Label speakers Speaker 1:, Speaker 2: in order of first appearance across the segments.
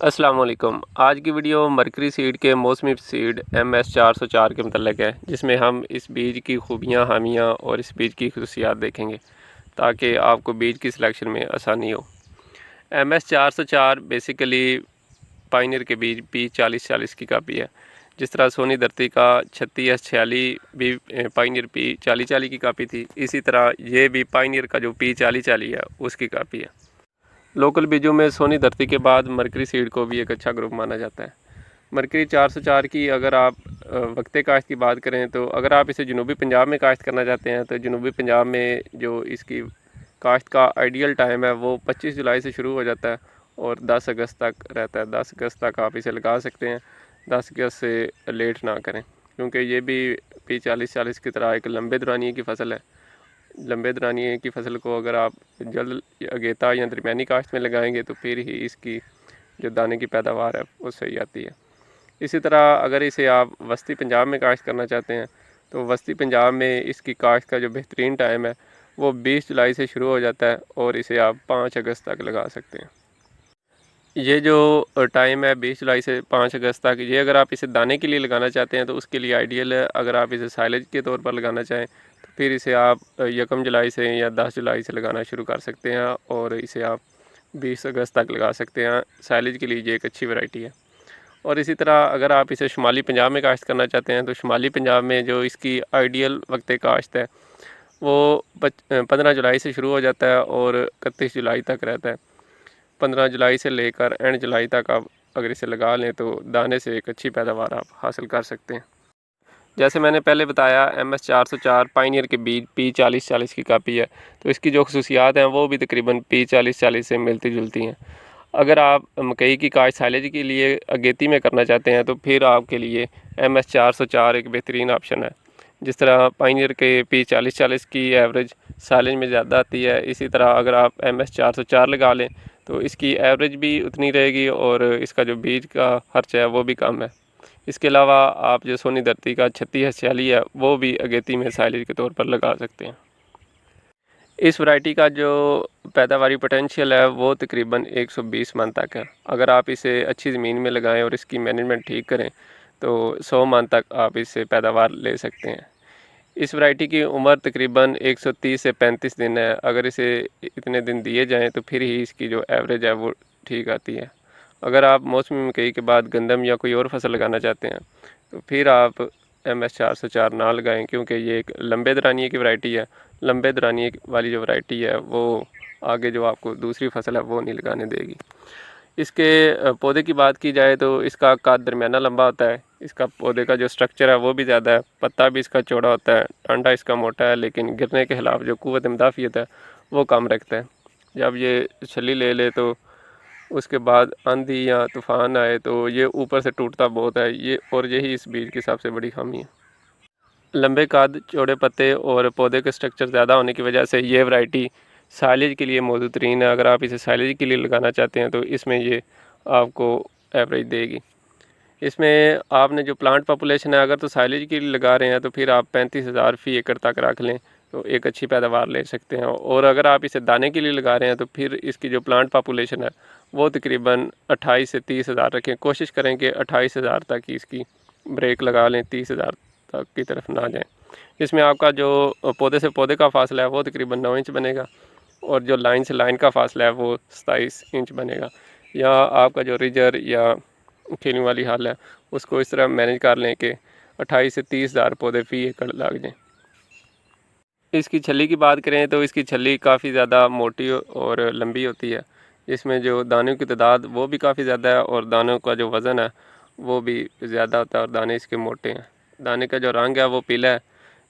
Speaker 1: अस्सलाम वालेकुम। आज की वीडियो मरकरी सीड के मौसमी सीड MS-404 के मतलब है, जिसमें हम इस बीज की खूबियाँ, हामियाँ और इस बीज की खसूसियात देखेंगे ताकि आपको बीज की सिलेक्शन में आसानी हो। MS-404 बेसिकली पायनियर के बीज P4040 की कापी है। जिस तरह सोनी धरती का 36S46 भी पायनियर P4040 की कापी थी, इसी तरह ये भी पायनियर का जो P4040 है उसकी कापी है। लोकल बीजों में सोनी धरती के बाद मरकरी सीड को भी एक अच्छा ग्रुप माना जाता है। मरकरी 404 की अगर आप वक्ते काश्त की बात करें तो अगर आप इसे जनूबी पंजाब में काश्त करना चाहते हैं तो जनूबी पंजाब में जो इसकी काश्त का आइडियल टाइम है वो 25 जुलाई से शुरू हो जाता है और 10 अगस्त तक रहता है। 10 अगस्त तक आप इसे लगा सकते हैं। 10 अगस्त से लेट ना करें क्योंकि ये भी P4040 की तरह एक लंबे दौरानिए की फ़सल है। लंबे दौरानिए की फ़सल को अगर आप जल्द अगेता या दरमियानी काश्त में लगाएंगे तो फिर ही इसकी जो दाने की पैदावार है वो सही आती है। इसी तरह अगर इसे आप वस्ती पंजाब में काश्त करना चाहते हैं तो वस्ती पंजाब में इसकी काश्त का जो बेहतरीन टाइम है वो 20 जुलाई से शुरू हो जाता है और इसे आप 5 अगस्त तक लगा सकते हैं। ये जो टाइम है 20 जुलाई से 5 अगस्त तक, ये अगर आप इसे दाने के लिए लगाना चाहते हैं तो उसके लिए आइडियल है। अगर आप इसे साइलेज के तौर पर लगाना चाहें तो फिर इसे आप 1 जुलाई से या 10 जुलाई से लगाना शुरू कर सकते हैं और इसे आप 20 अगस्त तक लगा सकते हैं। साइलेज के लिए ये एक अच्छी वैरायटी है। और इसी तरह अगर आप इसे शुमाली पंजाब में काश्त करना चाहते हैं तो शुमाली पंजाब में जो इसकी आइडियल वक्त काश्त है वो 15 जुलाई से शुरू हो जाता है और 31 जुलाई तक रहता है। 15 जुलाई से लेकर एंड जुलाई तक आप अगर इसे लगा लें तो दाने से एक अच्छी पैदावार आप हासिल कर सकते हैं। जैसे मैंने पहले बताया MS-404 पायनियर के बीज P4040 की कापी है, तो इसकी जो खसूसियात हैं वो भी तकरीबन P4040 से मिलती जुलती हैं। अगर आप मकई की काश्त साइलेज के लिए अगेती में करना चाहते हैं तो फिर आपके लिए MS-404 एक बेहतरीन ऑप्शन है। जिस तरह पायनियर के P4040 की एवरेज साइलेज में ज़्यादा आती है, इसी तरह अगर आप MS-404 लगा लें तो इसकी एवरेज भी उतनी रहेगी और इसका जो बीज का खर्च है वो भी कम है। इसके अलावा आप जो सोनी धरती का 36S46 है वो भी अगेती में साइलेज के तौर पर लगा सकते हैं। इस वैरायटी का जो पैदावारी पोटेंशियल है वो तकरीबन 120 मन तक है। अगर आप इसे अच्छी ज़मीन में लगाएं और इसकी मैनेजमेंट ठीक करें तो 100 मन तक आप इससे पैदावार ले सकते हैं। इस वैरायटी की उम्र तकरीबन 130 से 35 दिन है। अगर इसे इतने दिन दिए जाएं तो फिर ही इसकी जो एवरेज है वो ठीक आती है। अगर आप मौसमी मकई के बाद गंदम या कोई और फसल लगाना चाहते हैं तो फिर आप MS-404 ना लगाएं क्योंकि ये एक लंबे दौरानिए की वैरायटी है। लंबे दौरानिए वाली जो वैरायटी है वो आगे जो आपको दूसरी फसल है वो नहीं लगाने देगी। इसके पौधे की बात की जाए तो इसका कद दरमियाना लंबा होता है। इसका पौधे का जो स्ट्रक्चर है वो भी ज़्यादा है। पत्ता भी इसका चौड़ा होता है। डंडा इसका मोटा है लेकिन गिरने के खिलाफ जो क़ुव्वत मुदाफ़ियत है वो कम रखता है। जब ये छली ले ले तो उसके बाद आंधी या तूफ़ान आए तो ये ऊपर से टूटता बहुत है। ये और यही इस बीज की सबसे बड़ी खामी है। लंबे कद, चौड़े पत्ते और पौधे के स्ट्रक्चर ज़्यादा होने की वजह से ये वैरायटी साइलेज के लिए मौजूद तरीन है। अगर आप इसे साइलेज के लिए लगाना चाहते हैं तो इसमें ये आपको एवरेज देगी। इसमें आपने जो प्लांट पॉपुलेशन है अगर तो साइलेज के लिए लगा रहे हैं तो फिर आप 35,000 फ़ी एकड़ तक रख लें तो एक अच्छी पैदावार ले सकते हैं। और अगर आप इसे दाने के लिए लगा रहे हैं तो फिर इसकी जो प्लांट पॉपुलेशन है वो तकरीबन 28 से 30,000 रखें। कोशिश करें कि 28,000 तक की इसकी ब्रेक लगा लें, 30,000 तक की तरफ ना जाएं। इसमें आपका जो पौधे से पौधे का फासला है वो तकरीबन 9 इंच बनेगा और जो लाइन से लाइन का फासला है वो 27 इंच बनेगा। या आपका जो रिजर या खिलने वाली हाल है उसको इस तरह मैनेज कर लें कि 28 से 30,000 पौधे फ़ी एकड़ लग जाएँ। इसकी छली की बात करें तो इसकी छली काफ़ी ज़्यादा मोटी और लंबी होती है। इसमें जो दानों की तादाद वो भी काफ़ी ज़्यादा है और दानों का जो वज़न है वो भी ज़्यादा होता है और दाने इसके मोटे हैं। दाने का जो रंग है वो पीला है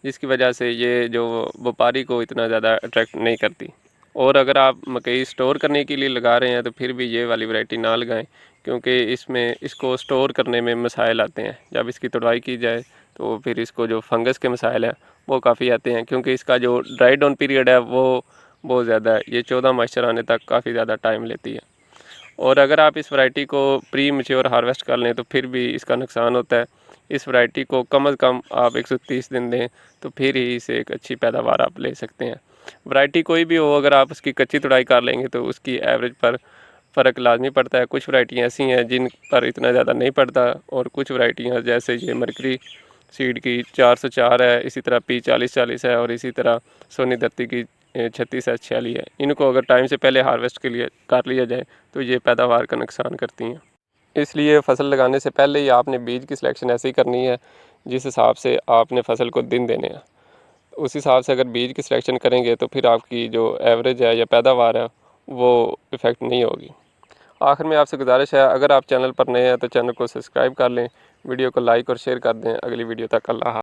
Speaker 1: जिसकी वजह से ये जो व्यापारी को इतना ज़्यादा अट्रैक्ट नहीं करती। और अगर आप मकई स्टोर करने के लिए लगा रहे हैं तो फिर भी ये वाली वैरायटी ना लगाएं क्योंकि इसमें इसको स्टोर करने में मसाइल आते हैं। जब इसकी तुड़ाई की जाए तो फिर इसको जो फंगस के मसाइल हैं वो काफ़ी आते हैं क्योंकि इसका जो ड्राई डाउन पीरियड है वो बहुत ज़्यादा है। ये 14 मॉइस्चर आने तक काफ़ी ज़्यादा टाइम लेती है। और अगर आप इस वैरायटी को प्री मैच्योर हार्वेस्ट कर लें तो फिर भी इसका नुकसान होता है। इस वैरायटी को कम से कम आप 130 दिन दें तो फिर ही इसे एक अच्छी पैदावार आप ले सकते हैं। वैरायटी कोई भी हो अगर आप उसकी कच्ची तुड़ाई कर लेंगे तो उसकी एवरेज पर फ़र्क लाजमी पड़ता है। कुछ वैरायटियाँ ऐसी हैं जिन पर इतना ज़्यादा नहीं पड़ता, और कुछ वैरायटियाँ जैसे ये मरकरी सीड की 404 है, इसी तरह P4040 है, और इसी तरह सोनी धरती की 3646 है। इनको अगर टाइम से पहले हार्वेस्ट के लिए कर लिया जाए तो ये पैदावार का नुकसान करती हैं। इसलिए फ़सल लगाने से पहले ही आपने बीज की सिलेक्शन ऐसी करनी है जिस हिसाब से आपने फ़सल को दिन देने हैं। उस हिसाब से अगर बीज की सिलेक्शन करेंगे तो फिर आपकी जो एवरेज है या पैदावार है वो इफ़ेक्ट नहीं होगी। आखिर में आपसे गुजारिश है, अगर आप चैनल पर नए हैं तो चैनल को सब्सक्राइब कर लें, वीडियो को लाइक और शेयर कर दें। अगली वीडियो तक अल्लाह हाफ़िज़।